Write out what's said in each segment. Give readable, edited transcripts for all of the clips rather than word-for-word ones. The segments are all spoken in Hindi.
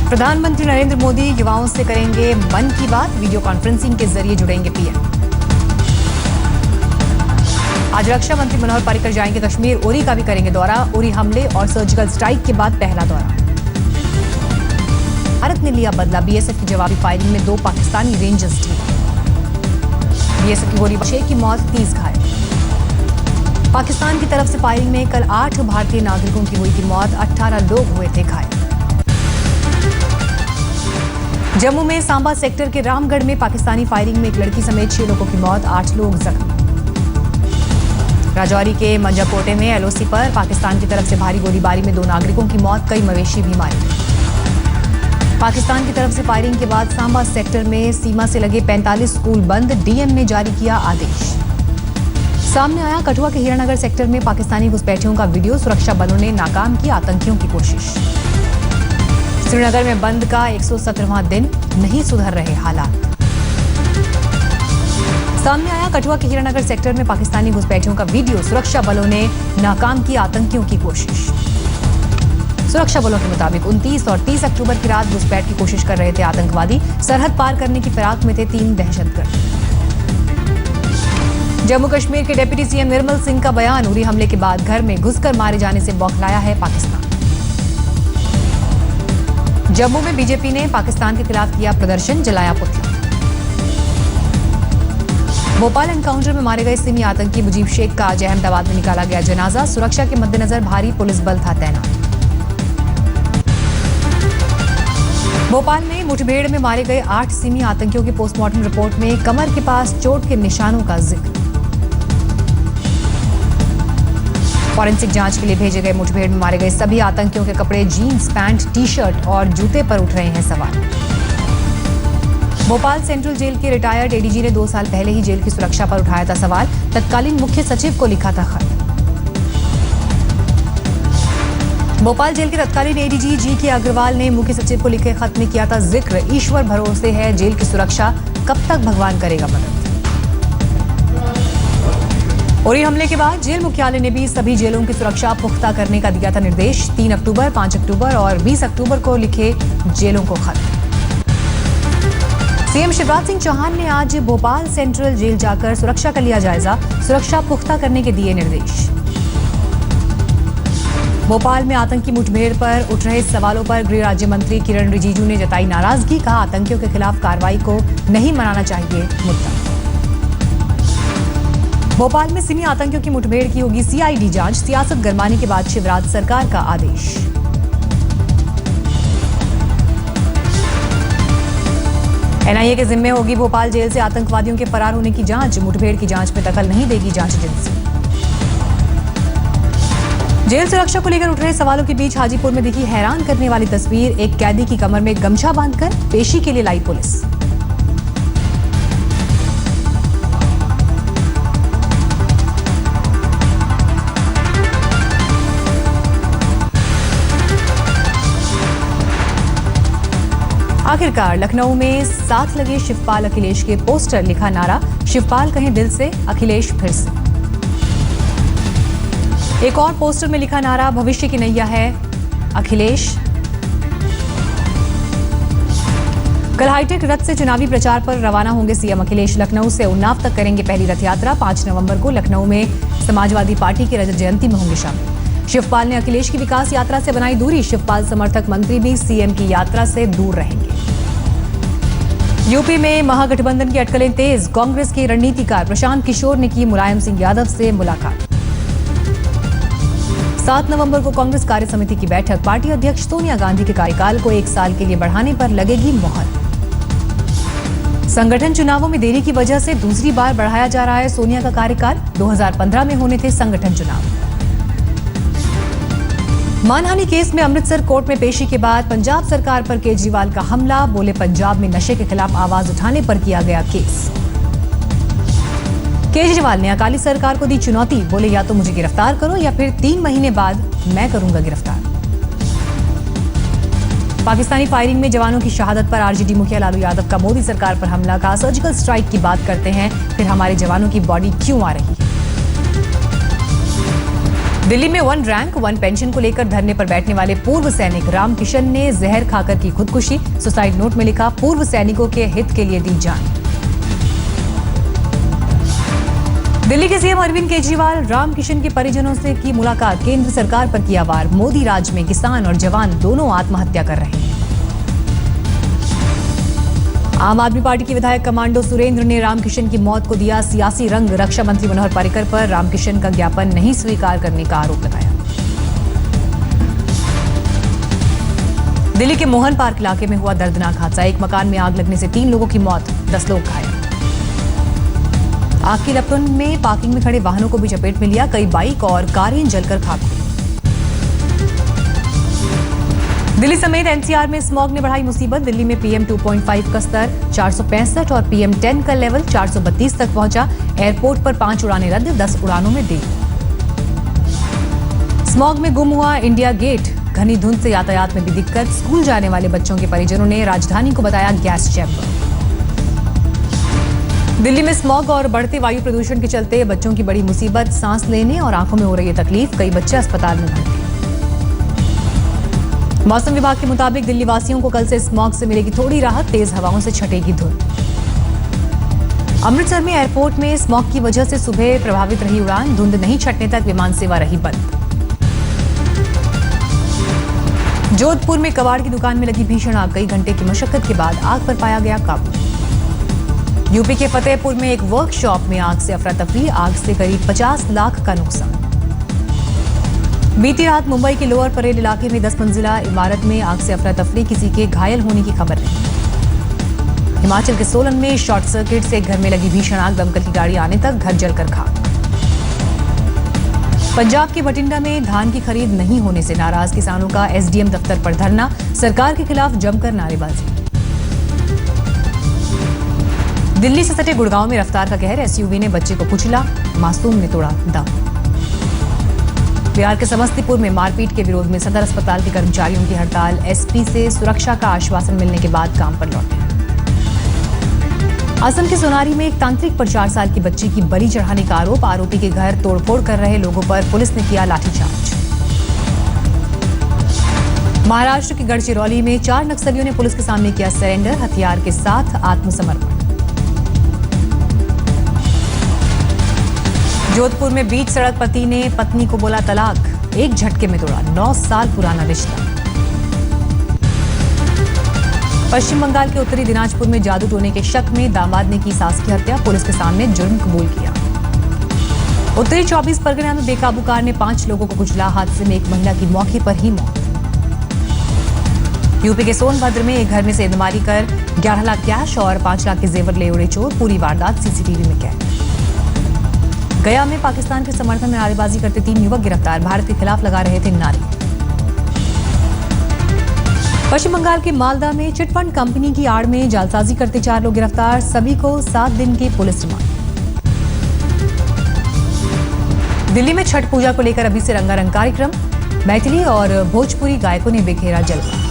प्रधानमंत्री नरेंद्र मोदी युवाओं से करेंगे मन की बात, वीडियो कॉन्फ्रेंसिंग के जरिए जुड़ेंगे पीएम। आज रक्षा मंत्री मनोहर पर्रिकर जाएंगे कश्मीर, उरी का भी करेंगे दौरा। उरी हमले और सर्जिकल स्ट्राइक के बाद पहला दौरा। भारत ने लिया बदला, बीएसएफ की जवाबी फायरिंग में 2 पाकिस्तानी रेंजर्स ढेर। बीएसएफ की गोली 6 की मौत, 30 घायल। पाकिस्तान की तरफ से फायरिंग में कल 8 भारतीय नागरिकों की हुई थी मौत, 18 लोग हुए थे घायल। जम्मू में सांबा सेक्टर के रामगढ़ में पाकिस्तानी फायरिंग में एक लड़की समेत 6 लोगों की मौत, 8 लोग जख्मी। राजौरी के मंजाकोटे में एलओसी पर पाकिस्तान की तरफ से भारी गोलीबारी में 2 नागरिकों की मौत, कई मवेशी भी मारे गए। पाकिस्तान की तरफ से फायरिंग के बाद सांबा सेक्टर में सीमा से लगे 45 स्कूल बंद, डीएम ने जारी किया आदेश। सामने आया कठुआ के हीरानगर सेक्टर में पाकिस्तानी घुसपैठियों का वीडियो, सुरक्षा बलों ने नाकाम की आतंकियों की कोशिश। श्रीनगर में बंद का 117वां दिन, नहीं सुधर रहे हालात। सामने आया कठुआ के हीरानगर सेक्टर में पाकिस्तानी घुसपैठियों का वीडियो, सुरक्षा बलों ने नाकाम की आतंकियों की कोशिश। सुरक्षा बलों के मुताबिक 29 और 30 अक्टूबर की रात घुसपैठ की कोशिश कर रहे थे आतंकवादी। सरहद पार करने की फिराक में थे 3 दहशतगर्द। जम्मू कश्मीर के डिप्टी सीएम निर्मल सिंह का बयान, उरी हमले के बाद घर में घुसकर मारे जाने से बौखलाया है पाकिस्तान। जम्मू में बीजेपी ने पाकिस्तान के खिलाफ किया प्रदर्शन, जलाया पुतला। भोपाल एनकाउंटर में मारे गए सिमी आतंकी मुजीब शेख का आज अहमदाबाद में निकाला गया जनाजा, सुरक्षा के मद्देनजर भारी पुलिस बल था तैनात। भोपाल में मुठभेड़ में मारे गए 8 सिमी आतंकियों की पोस्टमार्टम रिपोर्ट में कमर के पास चोट के निशानों का जिक्र। फॉरेंसिक जांच के लिए भेजे गए मुठभेड़ में मारे गए सभी आतंकियों के कपड़े, जीन्स, पैंट, टी-शर्ट और जूते पर उठ रहे हैं सवाल। भोपाल सेंट्रल जेल के रिटायर्ड एडीजी ने 2 साल पहले ही जेल की सुरक्षा पर उठाया था सवाल, तत्कालीन मुख्य सचिव को लिखा था खत। भोपाल जेल के तत्कालीन एडीजी जी.के. अग्रवाल ने मुख्य सचिव को लिखे खत में किया था जिक्र, ईश्वर भरोसे है जेल की सुरक्षा, कब तक भगवान करेगा मदद। उरी हमले के बाद जेल मुख्यालय ने भी सभी जेलों की सुरक्षा पुख्ता करने का दिया था निर्देश। 3 अक्टूबर, 5 अक्टूबर और 20 अक्टूबर को लिखे जेलों को खत। सीएम शिवराज सिंह चौहान ने आज भोपाल सेंट्रल जेल जाकर सुरक्षा का लिया जायजा, सुरक्षा पुख्ता करने के दिए निर्देश। भोपाल में आतंकी मुठभेड़ पर उठ रहे सवालों पर गृह राज्य मंत्री किरण रिजिजू ने जताई नाराजगी, कहा आतंकियों के खिलाफ कार्रवाई को नहीं मनाना चाहिए मुद्दा। भोपाल में सिमी आतंकियों की मुठभेड़ की होगी सीआईडी जांच, सियासत गरमाने के बाद शिवराज सरकार का आदेश। एनआईए के जिम्मे होगी भोपाल जेल से आतंकवादियों के फरार होने की जांच, मुठभेड़ की जांच में दखल नहीं देगी जांच एजेंसी। जेल सुरक्षा को लेकर उठ रहे सवालों के बीच हाजीपुर में दिखी हैरान करने वाली तस्वीर, एक कैदी की कमर में गमछा बांधकर पेशी के लिए लाई पुलिस। आखिरकार लखनऊ में साथ लगे शिवपाल अखिलेश के पोस्टर, लिखा नारा शिवपाल कहें दिल से, अखिलेश फिर से। एक और पोस्टर में लिखा नारा भविष्य की नैया है अखिलेश। कल हाईटेक रथ से चुनावी प्रचार पर रवाना होंगे सीएम अखिलेश। लखनऊ से उन्नाव तक करेंगे पहली रथ यात्रा। 5 नवंबर को लखनऊ में समाजवादी पार्टी की रजत जयंती में होंगे शामिल। शिवपाल ने अखिलेश की विकास यात्रा से बनाई दूरी, शिवपाल समर्थक मंत्री भी सीएम की यात्रा से दूर रहेंगे। यूपी में महागठबंधन की अटकलें तेज, कांग्रेस के रणनीतिकार प्रशांत किशोर ने की मुलायम सिंह यादव से मुलाकात। 7 नवंबर को कांग्रेस कार्य समिति की बैठक, पार्टी अध्यक्ष सोनिया गांधी के कार्यकाल को 1 साल के लिए बढ़ाने पर लगेगी मोहर। संगठन चुनावों में देरी की वजह से दूसरी बार बढ़ाया जा रहा है सोनिया का कार्यकाल, 2015 में होने थे संगठन चुनाव। मानहानि केस में अमृतसर कोर्ट में पेशी के बाद पंजाब सरकार पर केजरीवाल का हमला, बोले पंजाब में नशे के खिलाफ आवाज उठाने पर किया गया केस। केजरीवाल ने अकाली सरकार को दी चुनौती, बोले या तो मुझे गिरफ्तार करो या फिर 3 महीने बाद मैं करूंगा गिरफ्तार। पाकिस्तानी फायरिंग में जवानों की शहादत पर आरजेडी मुखिया लालू यादव का मोदी सरकार पर हमला, का सर्जिकल स्ट्राइक की बात करते हैं, फिर हमारे जवानों की बॉडी क्यों आ रही है। दिल्ली में वन रैंक वन पेंशन को लेकर धरने पर बैठने वाले पूर्व सैनिक राम किशन ने जहर खाकर की खुदकुशी। सुसाइड नोट में लिखा, पूर्व सैनिकों के हित के लिए दी जान। दिल्ली के सीएम अरविंद केजरीवाल राम किशन के परिजनों से की मुलाकात। केंद्र सरकार पर किया वार। मोदी राज में किसान और जवान दोनों आत्महत्या कर रहे हैं। आम आदमी पार्टी के विधायक कमांडो सुरेंद्र ने राम किशन की मौत को दिया सियासी रंग। रक्षा मंत्री मनोहर पर्रिकर पर राम किशन का ज्ञापन नहीं स्वीकार करने का आरोप लगाया। दिल्ली के मोहन पार्क इलाके में हुआ दर्दनाक हादसा। एक मकान में आग लगने से 3 लोगों की मौत, 10 लोग घायल। आग की लपटों में पार्किंग में खड़े वाहनों को भी चपेट में लिया। कई बाइक और कारें जलकर खाक हुई। दिल्ली समेत एनसीआर में स्मॉग ने बढ़ाई मुसीबत। दिल्ली में PM 2.5 का स्तर 465 और PM 10 का लेवल 432 तक पहुंचा। एयरपोर्ट पर 5 उड़ानें रद्द, 10 उड़ानों में देरी। स्मॉग में गुम हुआ इंडिया गेट। घनी धुंध से यातायात में भी दिक्कत। स्कूल जाने वाले बच्चों के परिजनों ने राजधानी को बताया गैस चैम्बर। दिल्ली में स्मॉग और बढ़ते वायु प्रदूषण के चलते बच्चों की बड़ी मुसीबत। सांस लेने और आंखों में हो रही है तकलीफ। कई बच्चे अस्पताल में भर्ती। मौसम विभाग के मुताबिक दिल्ली वासियों को कल से स्मॉग से मिलेगी थोड़ी राहत। तेज हवाओं से छटेगी धुंध। अमृतसर में एयरपोर्ट में स्मॉग की वजह से सुबह प्रभावित रही उड़ान। धुंध नहीं छटने तक विमान सेवा रही बंद। जोधपुर में कबाड़ की दुकान में लगी भीषण आग। कई घंटे की मशक्कत के बाद आग पर पाया गया काबू। यूपी के फतेहपुर में एक वर्कशॉप में आग से अफरा तफरी। आग से करीब 50 लाख का नुकसान। बीती रात मुंबई के लोअर परेल इलाके में 10 मंजिला इमारत में आग से अफरा तफरी। किसी के घायल होने की खबर नहीं। हिमाचल के सोलन में शॉर्ट सर्किट से एक घर में लगी भीषण आग। दमकल की गाड़ी आने तक घर जलकर खाक। पंजाब के बठिंडा में धान की खरीद नहीं होने से नाराज किसानों का SDM दफ्तर पर धरना। सरकार के खिलाफ जमकर नारेबाजी। दिल्ली से सटे गुड़गांव में रफ्तार का कहर। SUV ने बच्चे को कुचला, मासूम ने तोड़ा दम। बिहार के समस्तीपुर में मारपीट के विरोध में सदर अस्पताल के कर्मचारियों की हड़ताल। SP से सुरक्षा का आश्वासन मिलने के बाद काम पर लौटे। असम के सोनारी में एक तांत्रिक पर 4 साल की बच्ची की बलि चढ़ाने का आरोप। आरोपी के घर तोड़फोड़ कर रहे लोगों पर पुलिस ने किया लाठीचार्ज। महाराष्ट्र के गढ़चिरौली में 4 नक्सलियों ने पुलिस के सामने किया सरेंडर। हथियार के साथ आत्मसमर्पण। जोधपुर में बीच सड़क पति ने पत्नी को बोला तलाक। एक झटके में तोड़ा 9 साल पुराना रिश्ता। पश्चिम बंगाल के उत्तरी दिनाजपुर में जादू टोने के शक में दामाद ने की सास की हत्या। पुलिस के सामने जुर्म कबूल किया। उत्तरी 24 परगना में बेकाबू कार ने 5 लोगों को कुचला। हादसे में एक महिला की मौके पर ही मौत। यूपी के सोनभद्र में एक घर में सेंधमारी कर 11 लाख कैश और 5 लाख के जेवर ले उड़े चोर। पूरी वारदात CCTV में कैद। गया में पाकिस्तान के समर्थन में नारेबाजी करते 3 युवक गिरफ्तार। भारत के खिलाफ लगा रहे थे नारे। पश्चिम बंगाल के मालदा में चिटफंड कंपनी की आड़ में जालसाजी करते 4 लोग गिरफ्तार। सभी को 7 दिन की पुलिस रिमांड। दिल्ली में छठ पूजा को लेकर अभी से रंगारंग कार्यक्रम। मैथिली और भोजपुरी गायकों ने बिखेरा जलवा।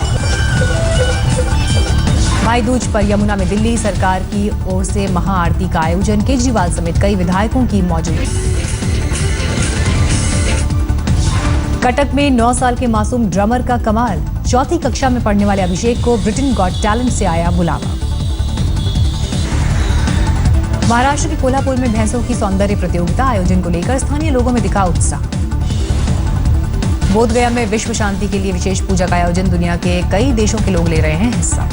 भाई दूज पर यमुना में दिल्ली सरकार की ओर से महाआरती का आयोजन। केजरीवाल समेत कई विधायकों की मौजूदगी। कटक में 9 साल के मासूम ड्रमर का कमाल। 4वीं कक्षा में पढ़ने वाले अभिषेक को ब्रिटेन गॉट टैलेंट से आया बुलावा। महाराष्ट्र के कोल्हापुर में भैंसों की सौंदर्य प्रतियोगिता। आयोजन को लेकर स्थानीय लोगों में दिखा उत्साह। बोधगया में विश्व शांति के लिए विशेष पूजा का आयोजन। दुनिया के कई देशों के लोग ले रहे हैं हिस्सा।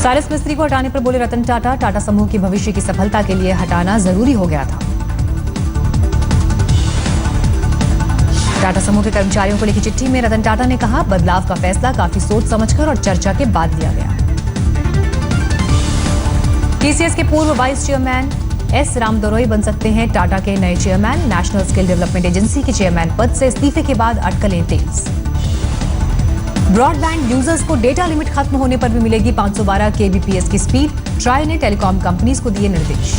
सारिस मिस्त्री को हटाने पर बोले रतन टाटा। टाटा समूह के भविष्य की सफलता के लिए हटाना जरूरी हो गया था। टाटा समूह के कर्मचारियों को लिखी चिट्ठी में रतन टाटा ने कहा, बदलाव का फैसला काफी सोच समझकर और चर्चा के बाद लिया गया। TCS के पूर्व वाइस चेयरमैन S रामदोरई बन सकते हैं टाटा के नए chairman. National skill development agency के चेयरमैन पद से इस्तीफे के बाद अटकलें तेज। ब्रॉडबैंड यूजर्स को डेटा लिमिट खत्म होने पर भी मिलेगी 512 kbps की स्पीड। ट्राई ने टेलीकॉम कंपनीज को दिए निर्देश।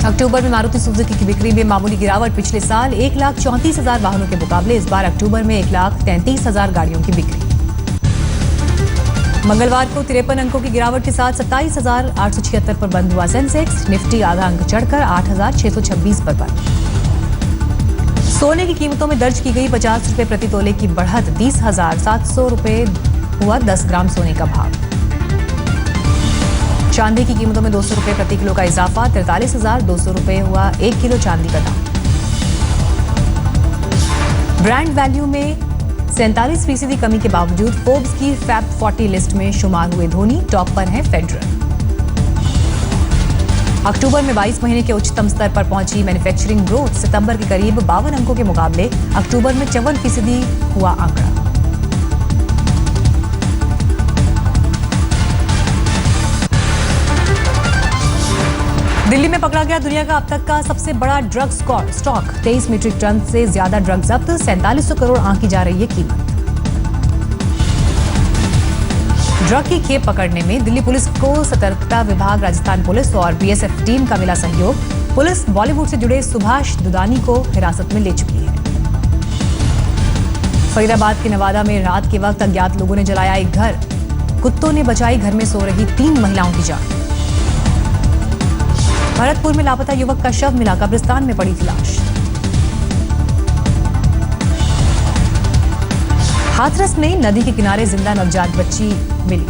अक्टूबर में मारुति सुजुकी की बिक्री में मामूली गिरावट। पिछले साल 1,34,000 वाहनों के मुकाबले इस बार अक्टूबर में 1,33,000 गाड़ियों की बिक्री। मंगलवार को 53 अंकों की गिरावट के साथ 27,876 पर बंद हुआ सेंसेक्स। निफ्टी आधा अंक चढ़कर 8,626 पर बंद। सोने की कीमतों में दर्ज की गई 50 रुपए प्रति तोले की बढ़त। 30,700 रुपए हुआ 10 ग्राम सोने का भाव। चांदी की कीमतों में 200 रुपए प्रति किलो का इजाफा। 43,200 रुपए हुआ 1 किलो चांदी का दाम। ब्रांड वैल्यू में 47% कमी के बावजूद फोर्ब्स की फैब 40 लिस्ट में शुमार हुए धोनी। टॉप पर हैं फेडरर। अक्टूबर में 22 महीने के उच्चतम स्तर पर पहुंची मैन्युफैक्चरिंग ग्रोथ। सितंबर के करीब 52 अंकों के मुकाबले अक्टूबर में 54% हुआ आंकड़ा। दिल्ली में पकड़ा गया दुनिया का अब तक का सबसे बड़ा ड्रग स्टॉक। 23 मीट्रिक टन से ज्यादा ड्रग जब्त। 4700 करोड़ आंकी जा रही है कीमत। ड्रग की खेप पकड़ने में दिल्ली पुलिस को सतर्कता विभाग, राजस्थान पुलिस और बीएसएफ टीम का मिला सहयोग। पुलिस बॉलीवुड से जुड़े सुभाष दुदानी को हिरासत में ले चुकी है। फरीदाबाद के नवादा में रात के वक्त अज्ञात लोगों ने जलाया एक घर। कुत्तों ने बचाई घर में सो रही 3 महिलाओं की जान। भरतपुर में लापता युवक का शव मिला। कब्रिस्तान में पड़ी थी लाश। हाथरस में नदी के किनारे जिंदा नवजात बच्ची मिली।